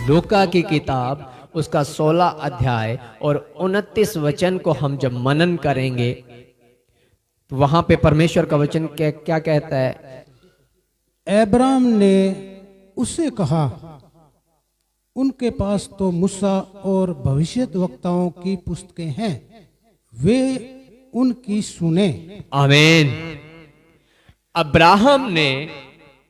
लूका की किताब उसका 16 अध्याय और 29 वचन को हम जब मनन करेंगे तो वहां पे परमेश्वर का वचन क्या कहता है। अब्राहम ने उससे कहा, उनके पास तो मूसा और भविष्यद्वक्ताओं की पुस्तकें हैं, वे उनकी सुने। आमीन। अब्राहम ने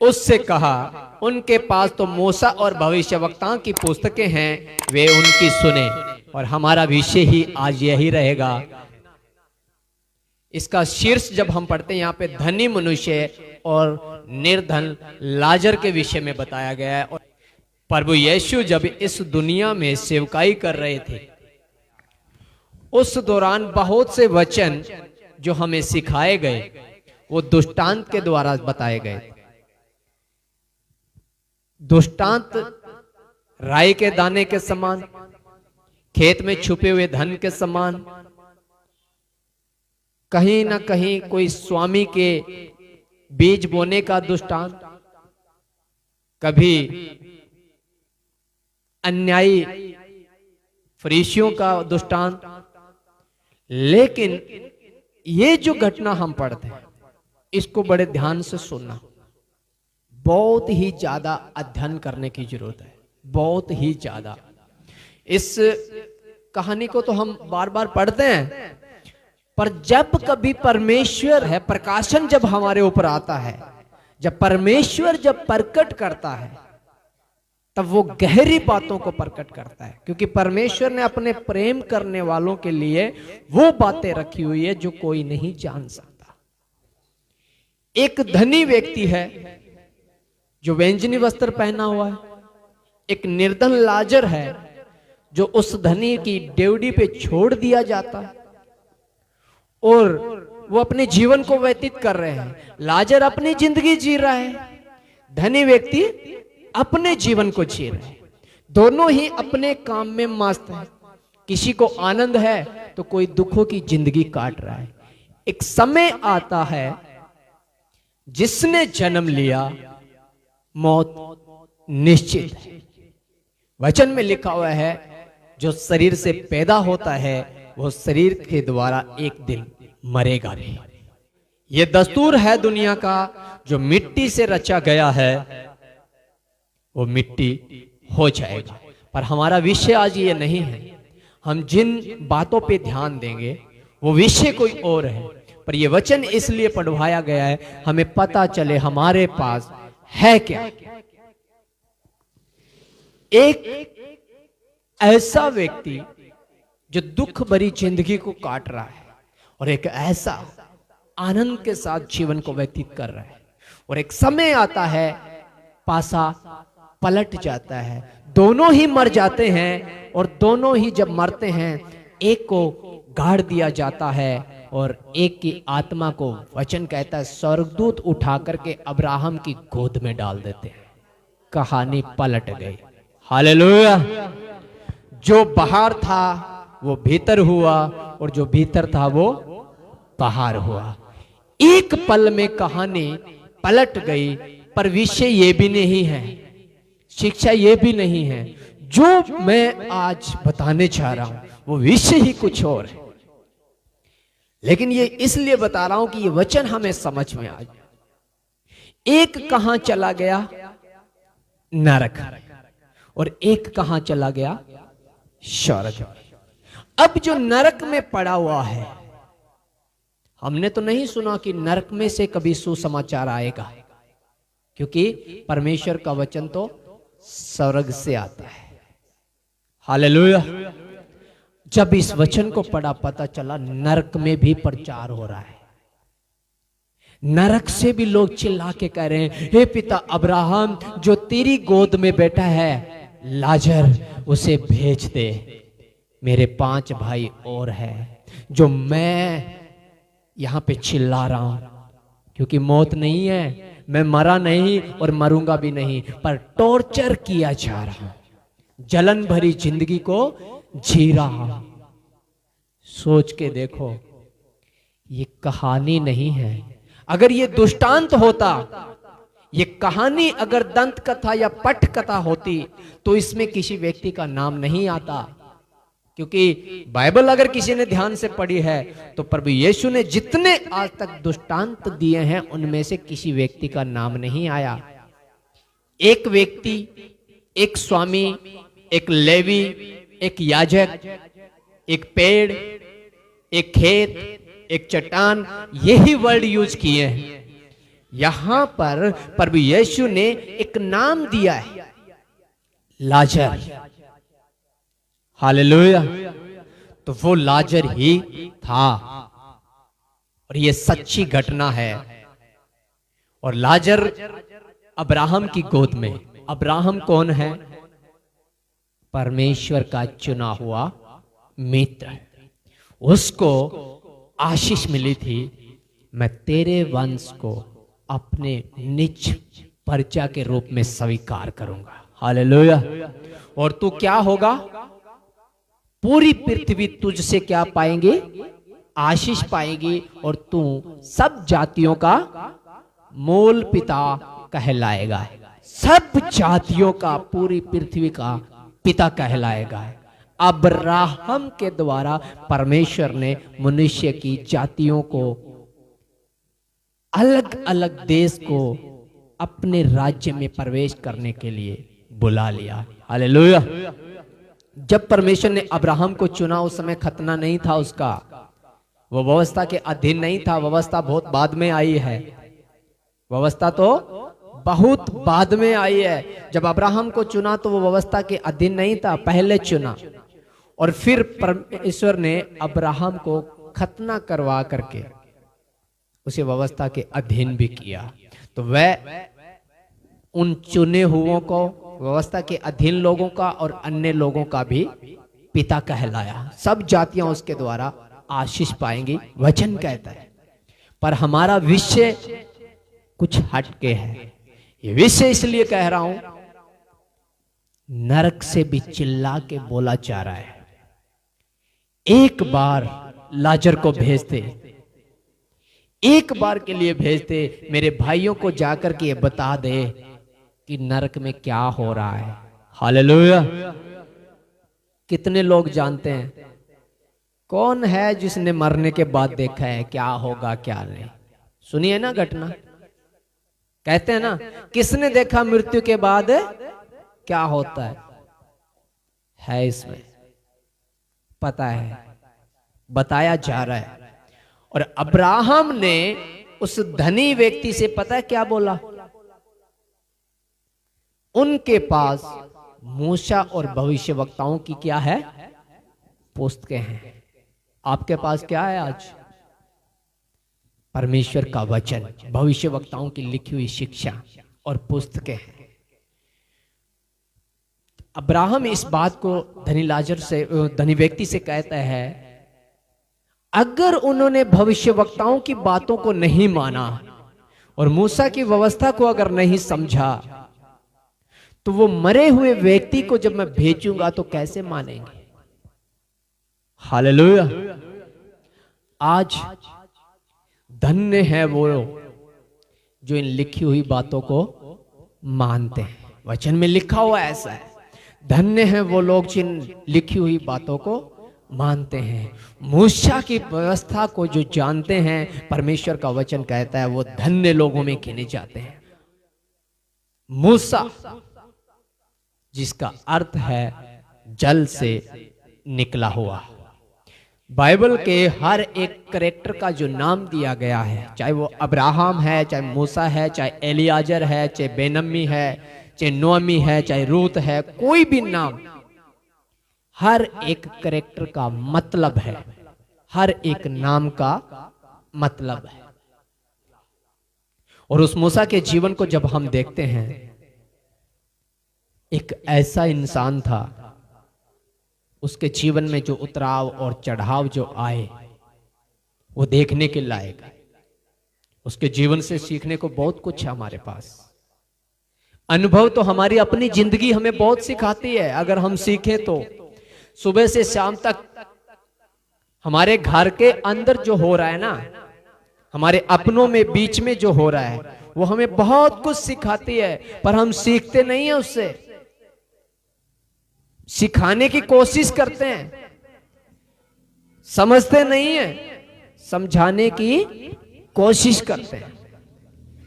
उससे कहा, उनके पास तो मूसा और भविष्यवक्ताओं की पुस्तकें हैं, वे उनकी सुने। और हमारा विषय ही आज यही रहेगा। इसका शीर्ष जब हम पढ़ते हैं यहाँ पे धनी मनुष्य और निर्धन लाजर के विषय में बताया गया है। और प्रभु यीशु जब इस दुनिया में सेवकाई कर रहे थे उस दौरान बहुत से वचन जो हमें सिखाए गए वो दुष्टांत के द्वारा बताए गए। दुष्टांत राई के दाने के समान, खेत में छुपे हुए धन के समान, कहीं ना कहीं कोई स्वामी के बीज बोने का दुष्टांत, कभी अन्यायी फरीसियों का दुष्टांत। लेकिन ये जो घटना हम पढ़ते हैं इसको बड़े ध्यान से सुनना, बहुत ही ज्यादा अध्ययन करने की जरूरत है, बहुत ही ज्यादा। इस कहानी को तो हम बार बार पढ़ते हैं, पर जब कभी परमेश्वर है प्रकाशन जब हमारे ऊपर आता है, जब परमेश्वर जब प्रकट करता है तब वो गहरी बातों को प्रकट करता है। क्योंकि परमेश्वर ने अपने प्रेम करने वालों के लिए वो बातें रखी हुई है जो कोई नहीं जान सकता। एक धनी व्यक्ति है जो व्यंजनी वस्त्र पहना हुआ है, एक निर्धन लाजर है जो उस धनी की ड्योढ़ी पे छोड़ दिया जाता है और वो अपने जीवन को व्यतीत कर रहे हैं। लाजर अपनी जिंदगी जी रहा है, धनी व्यक्ति अपने जीवन को जी रहे हैं। दोनों ही अपने काम में मस्त है, किसी को आनंद है तो कोई दुखों की जिंदगी काट रहा है। एक समय आता है जिसने जन्म लिया मौत निश्चित है। वचन में लिखा हुआ है जो शरीर से पैदा होता है वो शरीर के द्वारा एक दिन मरेगा भी। ये दस्तूर है दुनिया का, जो मिट्टी से रचा गया है वो मिट्टी हो जाएगा। पर हमारा विषय आज ये नहीं है। हम जिन बातों पे ध्यान देंगे वो विषय कोई और है, पर ये वचन इसलिए पढ़वाया गया है हमें पता चले हमारे पास है क्या। एक ऐसा व्यक्ति जो दुख भरी जिंदगी को काट रहा है और एक ऐसा आनंद के साथ जीवन को व्यतीत कर रहा है, और एक समय आता है पासा पलट जाता है, दोनों ही मर जाते हैं। और दोनों ही जब मरते हैं एक को गाड़ दिया जाता है और एक की आत्मा को वचन कहता है स्वर्गदूत उठा करके अब्राहम की गोद में डाल देते हैं। कहानी पलट गई। हालेलुया। जो बाहर था वो भीतर हुआ और जो भीतर था वो बाहर हुआ। एक पल में कहानी पलट गई। पर विषय ये भी नहीं है, शिक्षा ये भी नहीं है। जो मैं आज बताने चाह रहा हूं वो विषय ही कुछ और है, लेकिन ये इसलिए बता रहा हूं कि ये वचन हमें समझ में आ जाए। एक कहां चला गया नरक और एक कहां चला गया स्वर्ग। अब जो नरक में पड़ा हुआ है, हमने तो नहीं सुना कि नरक में से कभी सुसमाचार आएगा, क्योंकि परमेश्वर का वचन तो स्वर्ग से आता है। हालेलुया। जब इस वचन को पढ़ा पता चला नरक में भी प्रचार हो रहा है। नरक से भी लोग चिल्ला के कह रहे हैं, हे पिता अब्राहम, जो तेरी गोद में बैठा है लाजर उसे भेज दे, मेरे 5 भाई और हैं जो मैं यहां पे चिल्ला रहा हूं, क्योंकि मौत नहीं है, मैं मरा नहीं और मरूंगा भी नहीं, पर टॉर्चर किया जा रहा हूं, जलन भरी जिंदगी को जी रहा हूं। सोच के देखो, ये कहानी नहीं है। अगर ये दृष्टांत होता, ये कहानी अगर दंत कथा या पट कथा होती तो इसमें किसी व्यक्ति का नाम नहीं आता, क्योंकि बाइबल अगर किसी ने ध्यान से पढ़ी है तो प्रभु यीशु ने जितने आज तक दृष्टांत दिए हैं उनमें से किसी व्यक्ति का नाम नहीं आया। एक व्यक्ति, एक स्वामी, एक लेवी, एक याजक, एक पेड़, एक खेत, एक चट्टान, यही वर्ड यूज किए हैं। यहां पर प्रभु यीशु ने एक नाम दिया है, लाजर। हालेलुया। तो वो लाजर ही था और ये सच्ची घटना है। और लाजर अब्राहम की गोद में, अब्राहम कौन है? परमेश्वर का चुना हुआ मित्र। उसको आशीष मिली थी, मैं तेरे वंश को अपने निज प्रजा के रूप में स्वीकार करूंगा। हालेलुया। और तू क्या होगा? पूरी पृथ्वी तुझसे क्या पाएंगे? आशीष पाएगी, और तू सब जातियों का मूल पिता कहलाएगा। सब जातियों का, पूरी पृथ्वी का पिता कहलाएगा। अब्राहम के द्वारा परमेश्वर ने मनुष्य की जातियों को, अलग अलग देश को अपने राज्य में प्रवेश करने के लिए बुला लिया। हालेलुया। जब परमेश्वर ने अब्राहम को चुना उस समय खतना नहीं था उसका, वो व्यवस्था के अधीन नहीं था। व्यवस्था बहुत बाद में आई है, व्यवस्था तो बहुत बाद में आई है। जब अब्राहम को चुना तो वो व्यवस्था के अधीन नहीं था, पहले चुना। और फिर परमेश्वर ने अब्राहम को खतना करवा करके उसे व्यवस्था के अधीन भी किया। तो वह उन चुने हुओं को, व्यवस्था के अधीन लोगों का और अन्य लोगों का भी पिता कहलाया। सब जातियां उसके द्वारा आशीष पाएंगी, वचन कहता है। पर हमारा विषय कुछ हटके है। ये विषय इसलिए कह रहा हूं, नरक से भी चिल्ला के बोला जा रहा है, एक बार लाजर को भेजते, एक बार के लिए भेजते, मेरे भाइयों को जाकर के ये बता दे कि नरक में क्या हो रहा है। हालेलुया। कितने लोग जानते हैं? कौन है जिसने मरने के बाद देखा है क्या होगा क्या नहीं? सुनिए ना घटना, कहते हैं ना, किसने देखा मृत्यु के बाद क्या होता है इसमें पता है, बताया जा रहा है। और अब्राहम ने उस धनी व्यक्ति से पता है क्या बोला? उनके पास मूसा और भविष्यवक्ताओं की क्या है? पुस्तकें हैं। आपके पास क्या है आज? परमेश्वर का वचन, भविष्यवक्ताओं की लिखी हुई शिक्षा और पुस्तकें हैं। अब्राहम इस बात को धनी लाजर से, धनी व्यक्ति से कहता है, अगर उन्होंने भविष्यवक्ताओं की बातों को नहीं माना और मूसा की व्यवस्था को अगर नहीं समझा, तो वो मरे हुए व्यक्ति को जब मैं भेजूंगा तो कैसे मानेंगे? हालेलुया। आज धन्य है वो जो इन लिखी हुई बातों को मानते हैं। वचन में लिखा हुआ ऐसा है, धन्य है वो लोग जिन लिखी हुई बातों को मानते हैं। मूसा की व्यवस्था को जो जानते हैं, परमेश्वर का वचन कहता है वो धन्य लोगों में गिने जाते हैं। मूसा जिसका अर्थ है जल से निकला हुआ। बाइबल के हर एक कैरेक्टर का जो नाम दिया गया है, चाहे वो अब्राहम है, चाहे मूसा है, चाहे एलियाजर है, चाहे बेनम्मी है, चाहे नोअमी है, चाहे रूत है, कोई भी नाम, हर एक कैरेक्टर का मतलब है, हर एक नाम का मतलब है। और उस मूसा के जीवन को जब हम देखते हैं, एक ऐसा इंसान था, उसके जीवन में जो उतराव और चढ़ाव जो आए वो देखने के लायक है। उसके जीवन से सीखने को बहुत कुछ है हमारे पास। अनुभव तो हमारी अपनी जिंदगी हमें बहुत सिखाती है, अगर हम सीखें तो। सुबह से शाम तक हमारे घर के अंदर जो हो रहा है ना, हमारे अपनों में बीच में जो हो रहा है, वो हमें बहुत कुछ सिखाती है, पर हम सीखते नहीं है उससे। सिखाने की कोशिश करते हैं, समझते नहीं है, समझाने की कोशिश करते हैं।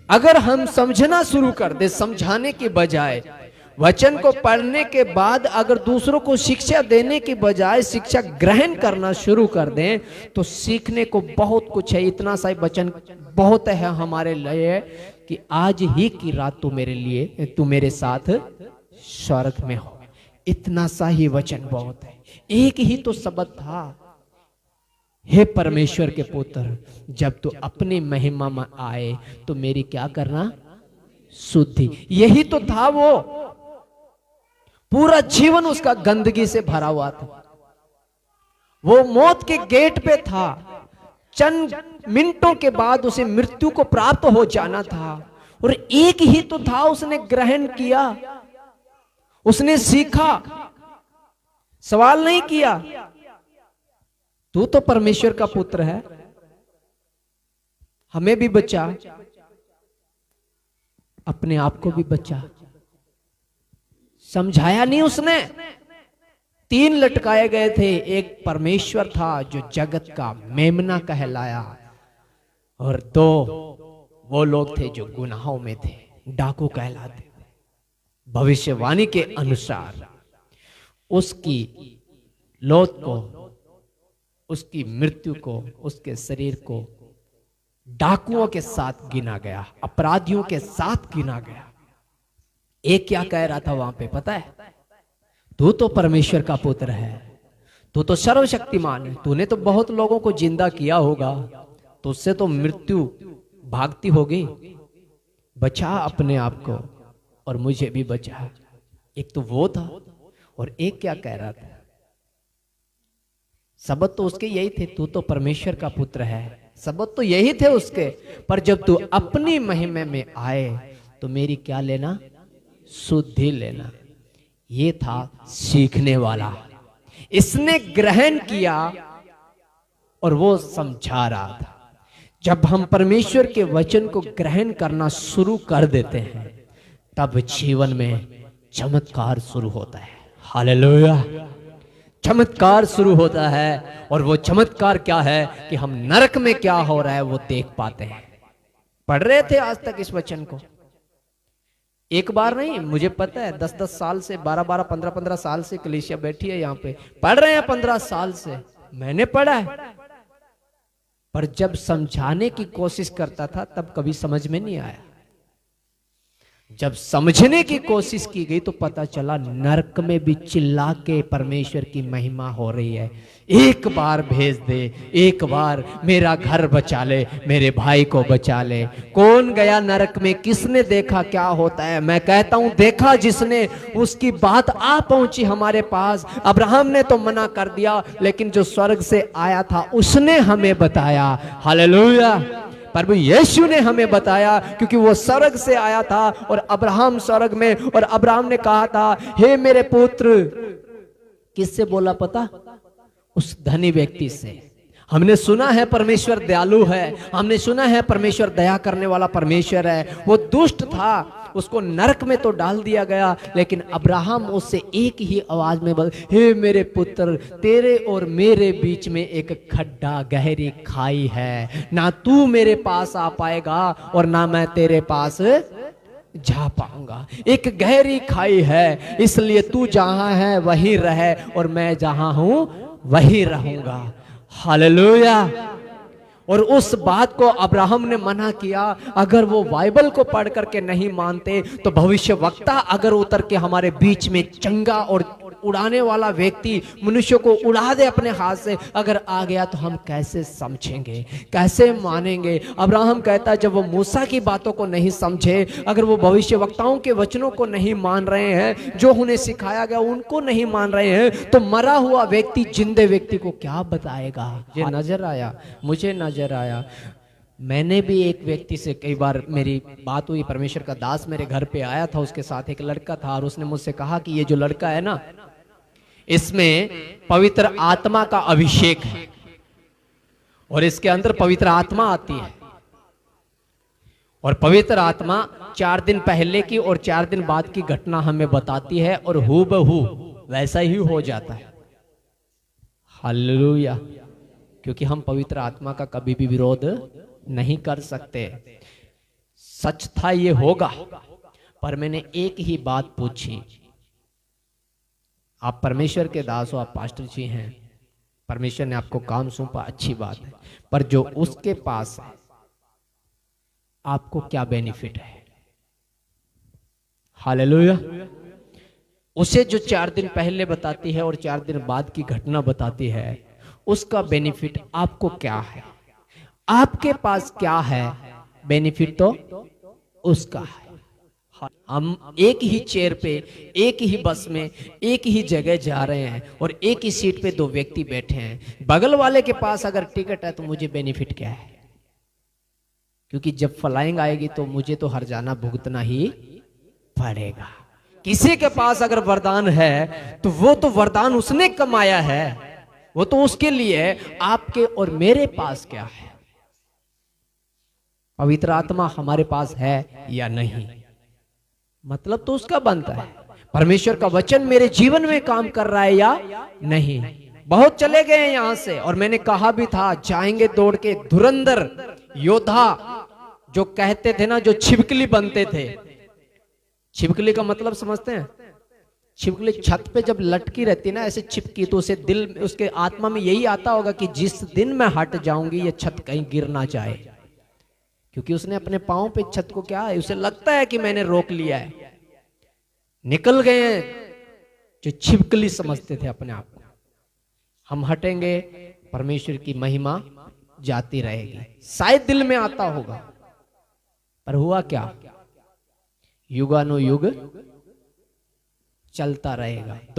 अगर हम समझना शुरू कर दे समझाने की बजाय, वचन को पढ़ने के बाद अगर दूसरों को शिक्षा देने की बजाय शिक्षा ग्रहण करना शुरू कर दें, तो सीखने को बहुत कुछ है। इतना सा वचन बहुत है हमारे लिए कि आज ही की रात तू मेरे साथ स्वर्ग में हो। इतना सा ही वचन बहुत है। एक ही तो शब्द था, हे परमेश्वर के पुत्र, जब तू अपनी महिमा में आए तो मेरी क्या करना, शुद्धि। यही तो था। वो पूरा जीवन उसका गंदगी से भरा हुआ था। वो मौत के गेट पे था। चंद मिनटों के बाद उसे मृत्यु को प्राप्त हो जाना था, और एक ही तो था, उसने ग्रहण किया, उसने सीखा, सवाल नहीं किया। तू तो परमेश्वर का पुत्र है, हमें भी बचा, अपने आप को भी बचा। समझाया नहीं उसने। 3 लटकाए गए थे, एक परमेश्वर था जो जगत का मेमना कहलाया, और 2 वो लोग थे जो गुनाहों में थे, डाकू कहलाते थे। भविष्यवाणी के अनुसार उसकी लौट को, उसकी मृत्यु को, उसके शरीर को डाकुओं के साथ गिना गया, अपराधियों के साथ गिना गया। एक क्या कह रहा था वहां पे पता है? तू तो परमेश्वर का पुत्र है, तू तो सर्वशक्तिमान है, तूने तो बहुत लोगों को जिंदा किया होगा, तो उससे तो मृत्यु भागती होगी, बचा अपने आप को और मुझे भी बचा। एक तो वो था, और एक क्या कह रहा था? शब्द तो उसके यही थे, तू तो परमेश्वर का पुत्र है, शब्द तो यही थे उसके। पर जब तू अपनी महिमा में आए तो मेरी क्या लेना, शुद्धि लेना। ये था सीखने वाला। इसने ग्रहण किया और वो समझा रहा था। जब हम परमेश्वर के वचन को ग्रहण करना शुरू कर देते हैं, तब जीवन में चमत्कार शुरू होता है। हालेलुया, चमत्कार शुरू होता है। और वो चमत्कार क्या है कि हम नरक में क्या हो रहा है वो देख पाते हैं। पढ़ रहे थे आज तक इस वचन को, एक बार नहीं, मुझे पता है 10-10 साल से, 12-12, 15-15 साल से कलीसिया बैठी है यहाँ पे, पढ़ रहे हैं 15 साल से, मैंने पढ़ा है। पर जब समझाने की कोशिश करता था तब कभी समझ में नहीं आया। जब समझने की कोशिश की गई तो पता चला नरक में भी चिल्ला के परमेश्वर की महिमा हो रही है। एक बार भेज दे, एक बार मेरा घर बचा ले, मेरे भाई को बचा ले। कौन गया नरक में, किसने देखा क्या होता है? मैं कहता हूं देखा जिसने, उसकी बात आ पहुंची हमारे पास। अब्राहम ने तो मना कर दिया, लेकिन जो स्वर्ग से आया था उसने हमें बताया। हालेलुया, प्रभु यीशु ने हमें बताया, क्योंकि वो स्वर्ग से आया था और अब्राहम स्वर्ग में। और अब्राहम ने कहा था, हे मेरे पुत्र, किससे बोला पता? उस धनी व्यक्ति से। हमने सुना है परमेश्वर दयालु है, हमने सुना है परमेश्वर दया करने वाला परमेश्वर है। वो दुष्ट था, उसको नरक में तो डाल दिया गया, लेकिन अब्राहम उससे एक ही आवाज में बोल, हे मेरे पुत्र, तेरे और मेरे बीच में एक खड्डा, गहरी खाई है, ना तू मेरे पास आ पाएगा और ना मैं तेरे पास जा पाऊंगा। एक गहरी खाई है, इसलिए तू जहां है वहीं रहे और मैं जहां हूं वहीं रहूंगा। हालेलुया। और उस बात को अब्राहम ने मना किया। अगर वो बाइबल को पढ़ करके नहीं मानते तो भविष्यवक्ता अगर उतर के हमारे बीच में चंगा और उड़ाने वाला व्यक्ति मनुष्य को उड़ा दे अपने हाथ से अगर आ गया तो हम कैसे समझेंगे, कैसे मानेंगे? अब्राहम कहता है जब वो मूसा की बातों को नहीं समझे, अगर वो भविष्यवक्ताओं के वचनों को नहीं मान रहे हैं, जो उन्हें सिखाया गया उनको नहीं मान रहे हैं, तो मरा हुआ व्यक्ति जिंदे व्यक्ति को क्या बताएगा? ये नजर आया, मुझे नजर आया। मैंने भी एक व्यक्ति से कई बार मेरी बात हुई, परमेश्वर का दास मेरे घर पे आया था, उसके साथ एक लड़का था और उसने मुझसे कहा कि ये जो लड़का है ना, इसमें पवित्र आत्मा का अभिषेक है। और इसके अंदर पवित्र आत्मा आती है और पवित्र आत्मा 4 दिन पहले की और 4 दिन बाद की घटना हमें बताती है और हूबहू वैसा ही हो जाता है। हालेलुया। क्योंकि हम पवित्र आत्मा का कभी भी विरोध नहीं कर सकते। सच था ये होगा, पर मैंने एक ही बात पूछी। आप परमेश्वर के दास हो, आप पास्टर जी हैं, परमेश्वर ने आपको काम सौंपा, अच्छी बात है, पर जो उसके पास है आपको क्या बेनिफिट है? हालेलुया। उसे जो 4 दिन पहले बताती है और 4 दिन बाद की घटना बताती है, उसका बेनिफिट आपको क्या है? आपके पास क्या है? बेनिफिट तो उसका है। हम एक ही चेयर पे, एक ही बस में, एक ही जगह जा रहे हैं और एक ही सीट पे 2 व्यक्ति बैठे हैं। बगल वाले के पास अगर टिकट है तो मुझे बेनिफिट क्या है? क्योंकि जब फ्लाइंग आएगी तो मुझे तो हर्जाना भुगतना ही पड़ेगा। किसी के पास अगर वरदान है तो वो तो वरदान उसने कमाया है, वो तो उसके लिए है। आपके और मेरे पास क्या है? पवित्र आत्मा हमारे पास है या नहीं, मतलब तो उसका बनता है। परमेश्वर का वचन मेरे जीवन में काम कर रहा है या नहीं। बहुत चले गए हैं यहां से, और मैंने कहा भी था जाएंगे दौड़ के। धुरंधर योद्धा जो कहते थे ना, जो छिपकली बनते थे। छिपकली का मतलब समझते हैं? छिपकली छत पे जब लटकी रहती ना ऐसे चिपकी, तो उसे दिल, उसके आत्मा में यही आता होगा कि जिस दिन मैं हट जाऊंगी ये छत कहीं गिर ना जाए। क्योंकि उसने अपने पांव पे छत को क्या है, उसे लगता है कि मैंने रोक लिया है। निकल गए हैं जो छिपकली समझते थे अपने आप को। हम हटेंगे, परमेश्वर की महिमा जाती रहेगी। शायद दिल में आता होगा, पर हुआ क्या? युगानुयुग चलता रहेगा।